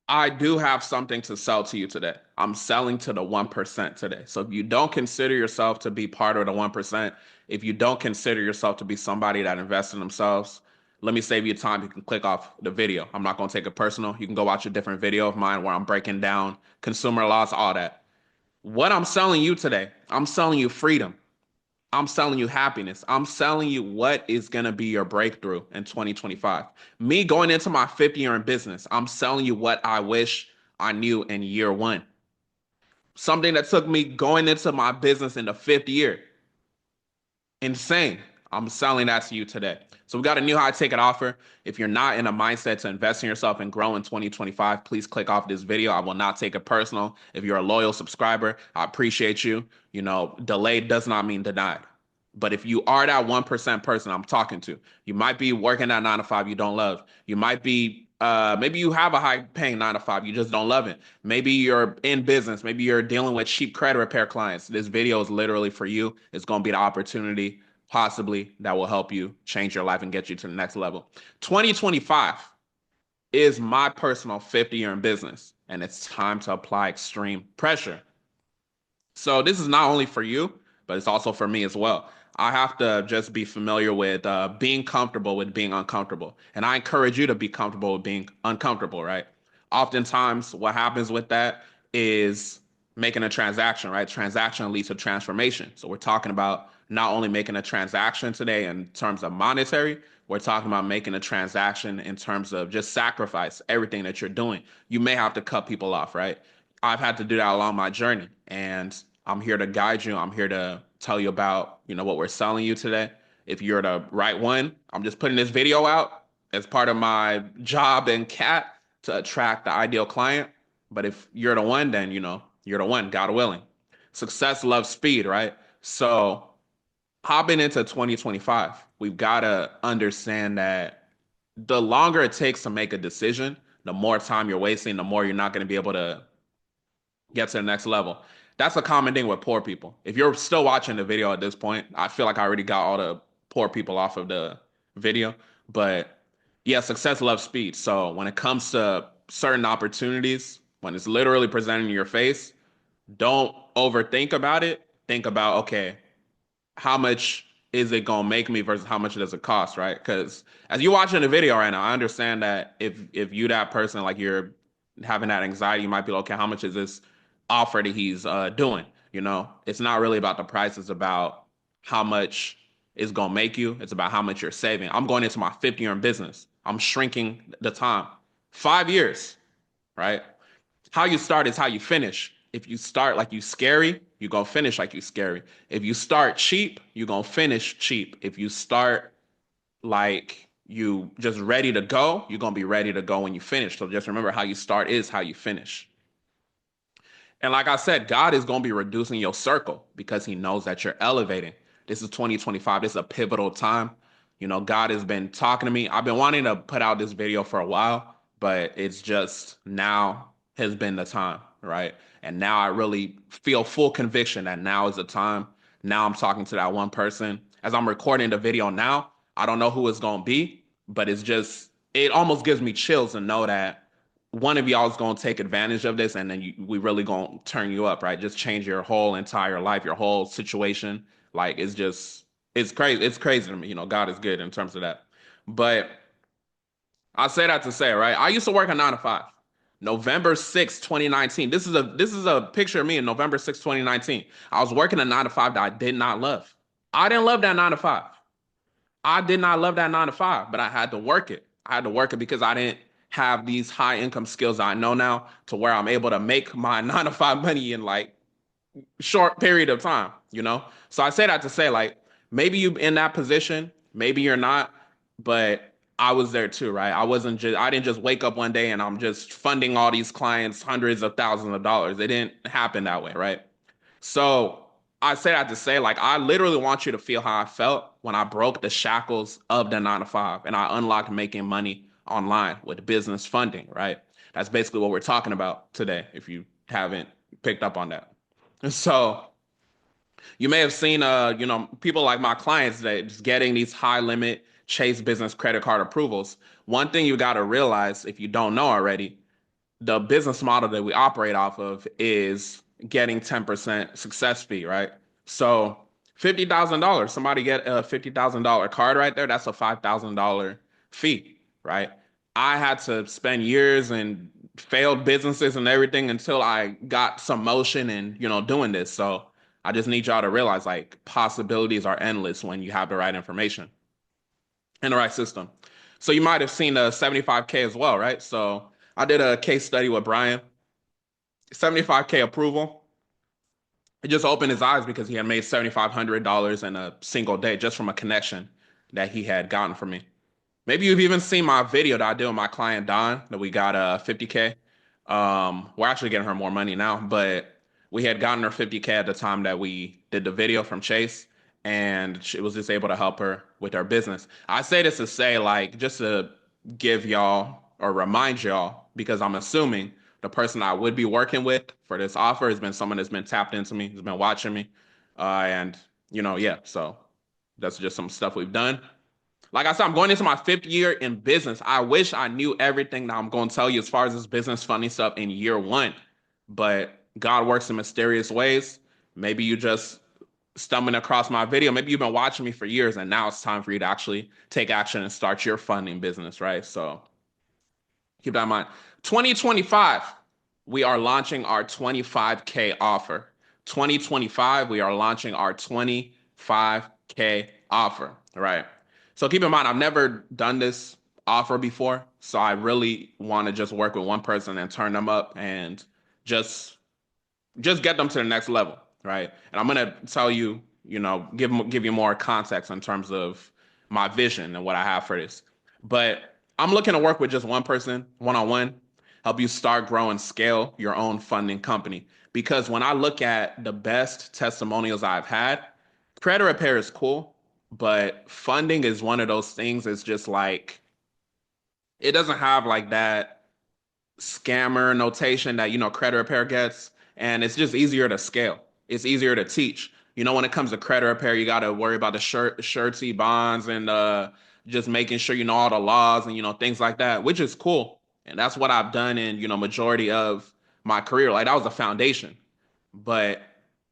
I do have something to sell to you today. I'm selling to the 1% today. So if you don't consider yourself to be part of the 1%, if you don't consider yourself to be somebody that invests in themselves, let me save you time. You can click off the video. I'm not going to take it personal. You can go watch a different video of mine where I'm breaking down consumer laws, all that. What I'm selling you today, I'm selling you freedom. I'm selling you happiness. I'm selling you what is going to be your breakthrough in 2025. Me going into my 50th year in business, I'm selling you what I wish I knew in year one. Something that took me going into my business in the fifth year. Insane. I'm selling that to you today. So we got a new high ticket offer. If you're not in a mindset to invest in yourself and grow in 2025, please click off this video. I will not take it personal. If you're a loyal subscriber, I appreciate you. Delayed does not mean denied. But if you are that 1% person I'm talking to, you might be working that 9 to 5 you don't love. You might be maybe you have a high paying 9 to 5, you just don't love it. Maybe you're in business, maybe you're dealing with cheap credit repair clients. This video is literally for you. It's going to be the opportunity possibly that will help you change your life and get you to the next level. 2025 is my personal 50 year in business, and it's time to apply extreme pressure. So this is not only for you, but it's also for me as well. I have to just be familiar with being comfortable with being uncomfortable. And I encourage you to be comfortable with being uncomfortable, right? Oftentimes, what happens with that is making a transaction, right? Transaction leads to transformation. So we're talking about not only making a transaction today in terms of monetary, we're talking about making a transaction in terms of just sacrifice everything that you're doing. You may have to cut people off, right? I've had to do that along my journey, and I'm here to guide you. I'm here to tell you about, what we're selling you today. If you're the right one, I'm just putting this video out as part of my job and cat to attract the ideal client. But if you're the one, then you're the one, God willing. Success loves speed, right? So hopping into 2025, we've got to understand that the longer it takes to make a decision, the more time you're wasting, the more you're not going to be able to get to the next level. That's a common thing with poor people. If you're still watching the video at this point, I feel like I already got all the poor people off of the video. But yeah, success loves speed. So when it comes to certain opportunities, when it's literally presenting in your face, don't overthink about it. Think about, okay, how much is it gonna make me versus how much does it cost, right? Because as you're watching the video right now, I understand that if you that person like you're having that anxiety, you might be like, okay, how much is this offer that he's doing? It's not really about the price; it's about how much it's gonna make you. It's about how much you're saving. I'm going into my fifth year in business. I'm shrinking the time, 5 years, right? How you start is how you finish. If you start like you scary, you're gonna finish like you scary. If you start cheap, you're gonna finish cheap. If you start like you just ready to go, you're gonna be ready to go when you finish. So just remember how you start is how you finish. And like I said, God is gonna be reducing your circle because he knows that you're elevating. This is 2025. This is a pivotal time. God has been talking to me. I've been wanting to put out this video for a while, but it's just now has been the time, right? And now I really feel full conviction that now is the time. Now I'm talking to that one person. As I'm recording the video now, I don't know who it's gonna be, but it almost gives me chills to know that one of y'all is going to take advantage of this, and then we really going to turn you up, right? Just change your whole entire life, your whole situation. Like it's crazy. It's crazy to me. God is good in terms of that. But I say that to say, right? I used to work a 9 to 5. November 6th, 2019. This is a picture of me in November 6th, 2019. I was working a 9 to 5 that I did not love. I didn't love that 9 to 5. I did not love that 9 to 5, but I had to work it. I had to work it because I didn't have these high income skills I know now to where I'm able to make my 9 to 5 money in like short period of time. So I say that to say like maybe you in that position, maybe you're not, but I was there too, right? I didn't just wake up one day and I'm just funding all these clients hundreds of thousands of dollars. It didn't happen that way, right? So I say that to say, like, I literally want you to feel how I felt when I broke the shackles of the 9 to 5 and I unlocked making money online with business funding, right? That's basically what we're talking about today, if you haven't picked up on that. So you may have seen, people like my clients that just getting these high limit Chase business credit card approvals. One thing you got to realize if you don't know already, the business model that we operate off of is getting 10% success fee, right? So $50,000, somebody get a $50,000 card right there, that's a $5,000 fee, right? I had to spend years and failed businesses and everything until I got some motion and, doing this. So I just need y'all to realize like possibilities are endless when you have the right information and the right system. So you might have seen the 75K as well, right? So I did a case study with Brian, 75K approval. It just opened his eyes because he had made $7,500 in a single day just from a connection that he had gotten from me. Maybe you've even seen my video that I did with my client Don that we got 50K. We're actually getting her more money now, but we had gotten her 50K at the time that we did the video from Chase, and she was just able to help her with her business. I say this to say, like, just to give y'all or remind y'all, because I'm assuming the person I would be working with for this offer has been someone that's been tapped into me, has been watching me, and yeah. So that's just some stuff we've done. Like I said, I'm going into my 5th year in business. I wish I knew everything that I'm going to tell you as far as this business funding stuff in year one, but God works in mysterious ways. Maybe you just stumbling across my video. Maybe you've been watching me for years and now it's time for you to actually take action and start your funding business, right? So keep that in mind. 2025, we are launching our 25K offer. 2025, we are launching our 25K offer, right? So keep in mind, I've never done this offer before. So I really want to just work with one person and turn them up and just get them to the next level, right? And I'm gonna tell you, give you more context in terms of my vision and what I have for this. But I'm looking to work with just one person, one on one, help you start, grow, and scale your own funding company. Because when I look at the best testimonials I've had, credit repair is cool, but funding is one of those things. It's just like it doesn't have like that scammer notation that credit repair gets, and it's just easier to scale. It's easier to teach. When it comes to credit repair, you got to worry about the surety bonds and just making sure you know all the laws and things like that, which is cool. And that's what I've done in majority of my career. Like that was the foundation. But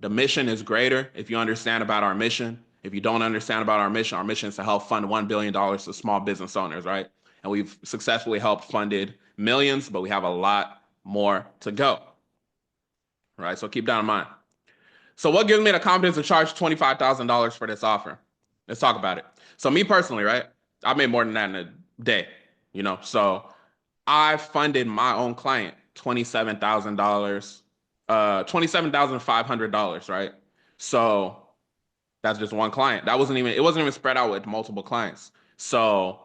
the mission is greater if you understand about our mission. If you don't understand about our mission is to help fund $1 billion to small business owners, right? And we've successfully helped funded millions, but we have a lot more to go, right? So keep that in mind. So what gives me the confidence to charge $25,000 for this offer? Let's talk about it. So me personally, right? I made more than that in a day, So I funded my own client $27,000, $27,500, right? So that's just one client. It wasn't even spread out with multiple clients. So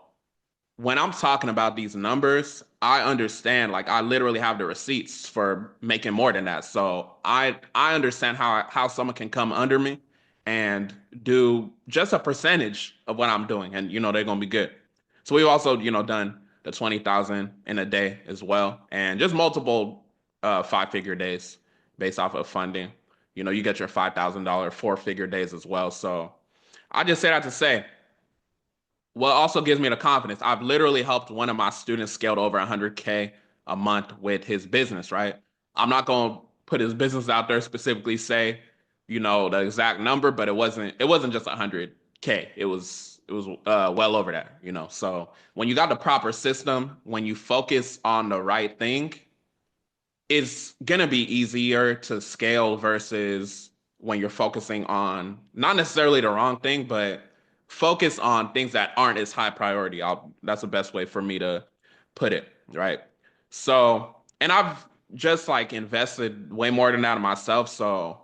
when I'm talking about these numbers, I understand, like I literally have the receipts for making more than that. So I understand how someone can come under me and do just a percentage of what I'm doing, and they're gonna be good. So we've also done the 20,000 in a day as well, and just multiple 5-figure days based off of funding. You get your $5,000 4-figure days as well. So I just say that to say what also gives me the confidence. I've literally helped one of my students scale to over 100K a month with his business, right? I'm not going to put his business out there specifically say, the exact number, but it wasn't just 100K. It was well over that, So when you got the proper system, when you focus on the right thing, it's gonna be easier to scale versus when you're focusing on not necessarily the wrong thing, but focus on things that aren't as high priority. That's the best way for me to put it, right? So, and I've just like invested way more than that in myself. So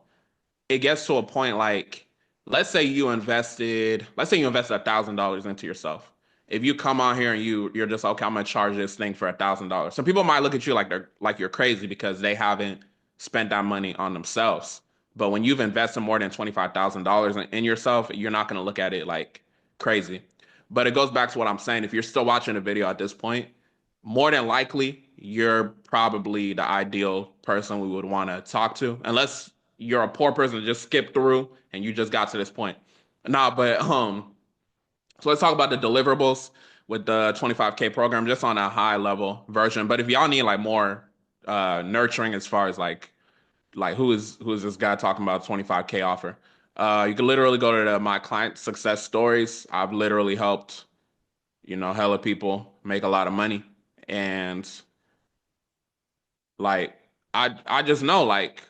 it gets to a point like, let's say you invested $1,000 into yourself. If you come on here and you're just okay, I'm gonna charge this thing for $1,000. Some people might look at you like you're crazy because they haven't spent that money on themselves. But when you've invested more than $25,000 in yourself, you're not gonna look at it like crazy. But it goes back to what I'm saying. If you're still watching the video at this point, more than likely you're probably the ideal person we would want to talk to, unless you're a poor person to just skip through and you just got to this point. Nah, but so let's talk about the deliverables with the 25K program, just on a high level version. But if y'all need like more nurturing as far as like who is this guy talking about 25K offer? You can literally go to my client success stories. I've literally helped, hella people make a lot of money. And like I just know like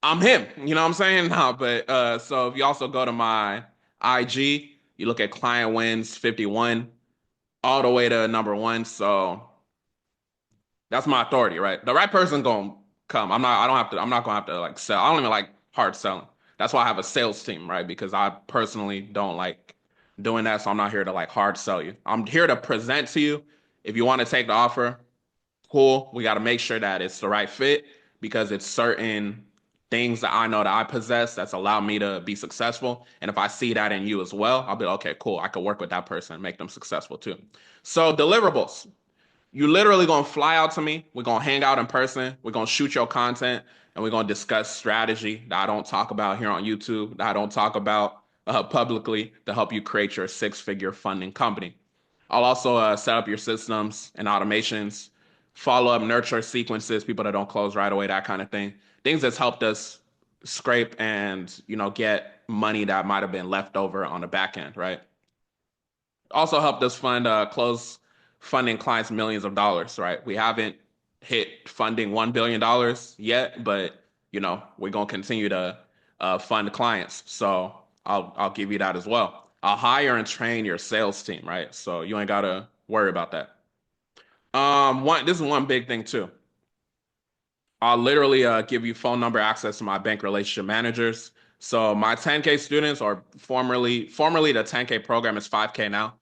I'm him. You know what I'm saying? No, but so if you also go to my IG, you look at client wins 51 all the way to number one. So that's my authority, right? The right person gonna come. I'm not gonna have to like sell. I don't even like hard selling. That's why I have a sales team, right? Because I personally don't like doing that. So I'm not here to like hard sell you. I'm here to present to you. If you want to take the offer, cool. We got to make sure that it's the right fit because it's certain things that I know that I possess that's allowed me to be successful. And if I see that in you as well, I'll be like, okay, cool. I could work with that person and make them successful too. So deliverables. You literally gonna fly out to me. We're gonna hang out in person. We're gonna shoot your content, and we're gonna discuss strategy that I don't talk about here on YouTube, that I don't talk about publicly to help you create your six-figure funding company. I'll also set up your systems and automations, follow up nurture sequences, people that don't close right away, that kind of thing. Things that's helped us scrape and get money that might have been left over on the back end, right? Also helped us close funding clients millions of dollars, right? We haven't hit funding $1 billion yet, but we're gonna continue to fund clients. So I'll give you that as well. I'll hire and train your sales team, right? So you ain't gotta worry about that. One this is one big thing too. I'll literally give you phone number access to my bank relationship managers. So my 10K students, or formerly the 10K program is 5K now.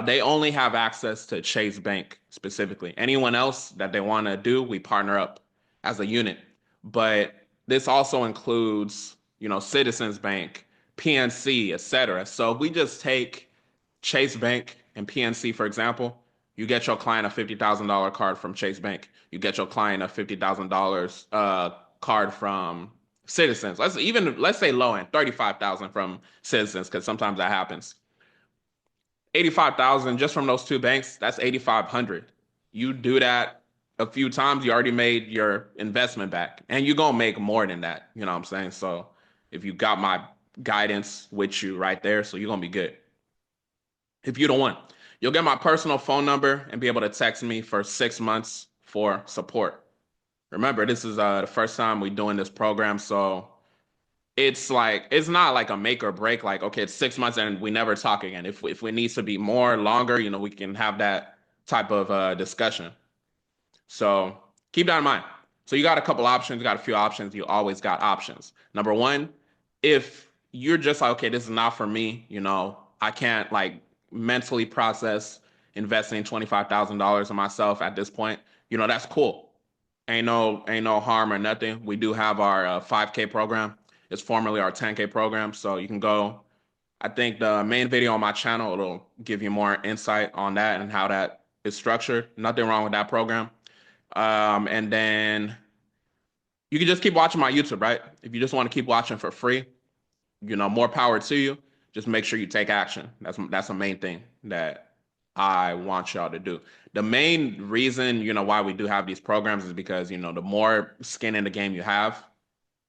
They only have access to Chase Bank specifically. Anyone else that they want to do, we partner up as a unit. But this also includes, Citizens Bank, PNC, etc. So if we just take Chase Bank and PNC, for example, you get your client a $50,000 card from Chase Bank. You get your client a $50,000 card from Citizens. Let's say low end, 35,000 from Citizens, because sometimes that happens. 85,000 just from those two banks, that's 8,500. You do that a few times, you already made your investment back. And you're gonna make more than that. You know what I'm saying? So if you got my guidance with you right there, so you're gonna be good. If you don't want, you'll get my personal phone number and be able to text me for 6 months for support. Remember, this is the first time we're doing this program, so it's not like a make or break. Like, okay, it's 6 months and we never talk again. If we need to be more longer, we can have that type of discussion. So keep that in mind. So you got a couple options, you got a few options. You always got options. Number one, if you're just like, okay, this is not for me, I can't like mentally process investing $25,000 in myself at this point. That's cool. Ain't no harm or nothing. We do have our 5K program. It's formerly our 10K program. So you can go. I think the main video on my channel, it'll give you more insight on that and how that is structured. Nothing wrong with that program. And then you can just keep watching my YouTube, right? If you just want to keep watching for free, more power to you. Just make sure you take action. That's the main thing that I want y'all to do. The main reason, why we do have these programs is because, the more skin in the game you have,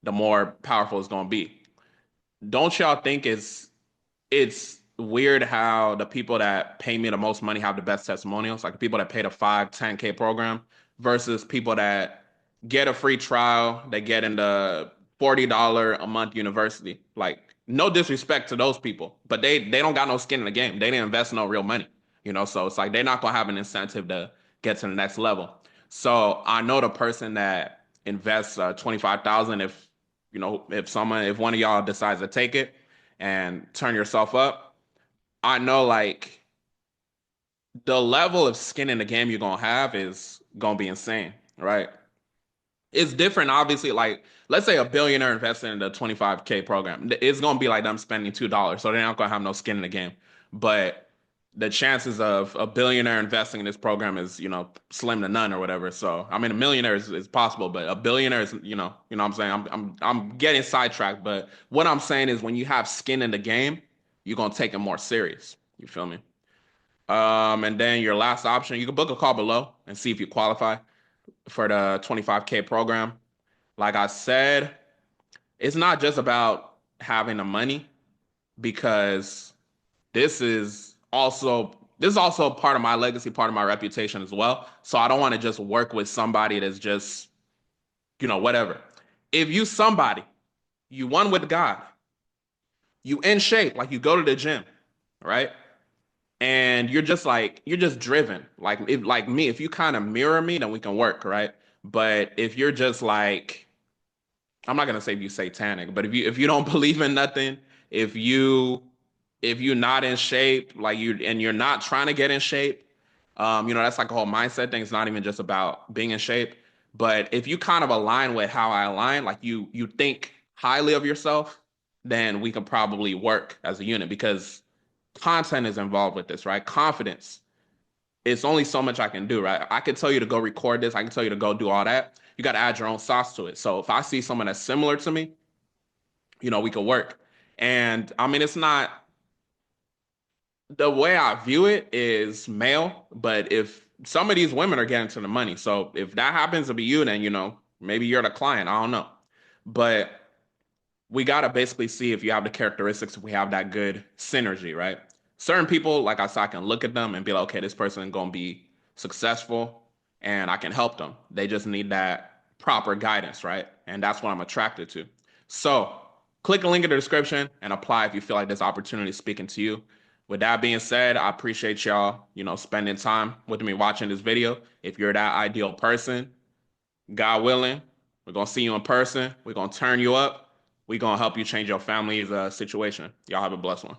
the more powerful it's gonna be. Don't y'all think it's weird how the people that pay me the most money have the best testimonials? Like the people that paid a 5, 10K program versus people that get a free trial, they get in the $40 a month university. Like, no disrespect to those people, but they don't got no skin in the game. They didn't invest no real money, so it's like they're not gonna have an incentive to get to the next level. So I know the person that invests 25,000, if one of y'all decides to take it and turn yourself up, I know like the level of skin in the game you're gonna have is gonna be insane, right? It's different, obviously. Like, let's say a billionaire invested in the 25K program. It's gonna be like them spending $2, so they're not gonna have no skin in the game. But the chances of a billionaire investing in this program is, slim to none or whatever. So, I mean, a millionaire is possible, but a billionaire is, what I'm saying. I'm getting sidetracked, but what I'm saying is when you have skin in the game, you're gonna take it more serious. You feel me? And then your last option, you can book a call below and see if you qualify. for the 25K program. Like I said, it's not just about having the money because this is also part of my legacy, part of my reputation as well. So I don't want to just work with somebody that's just, whatever. If you somebody, you one with God, you in shape, like you go to the gym, right? And you're just driven. Like me, if you kind of mirror me, then we can work, right? But if you're just like, I'm not gonna say if you satanic, but if you don't believe in nothing, if you if you're not in shape, like you're not trying to get in shape, that's like a whole mindset thing. It's not even just about being in shape. But if you kind of align with how I align, like you think highly of yourself, then we can probably work as a unit because content is involved with this, right? Confidence. It's only so much I can do, right? I can tell you to go record this. I can tell you to go do all that. You got to add your own sauce to it. So if I see someone that's similar to me, we could work. And I mean, it's not the way I view it is male, but if some of these women are getting to the money, so if that happens to be you, then maybe you're the client. I don't know, but we gotta basically see if you have the characteristics, if we have that good synergy, right? Certain people, like I said, I can look at them and be like, okay, this person is gonna be successful, and I can help them. They just need that proper guidance, right? And that's what I'm attracted to. So click the link in the description and apply if you feel like this opportunity is speaking to you. With that being said, I appreciate y'all, spending time with me watching this video. If you're that ideal person, God willing, we're gonna see you in person. We're gonna turn you up. We're gonna help you change your family's situation. Y'all have a blessed one.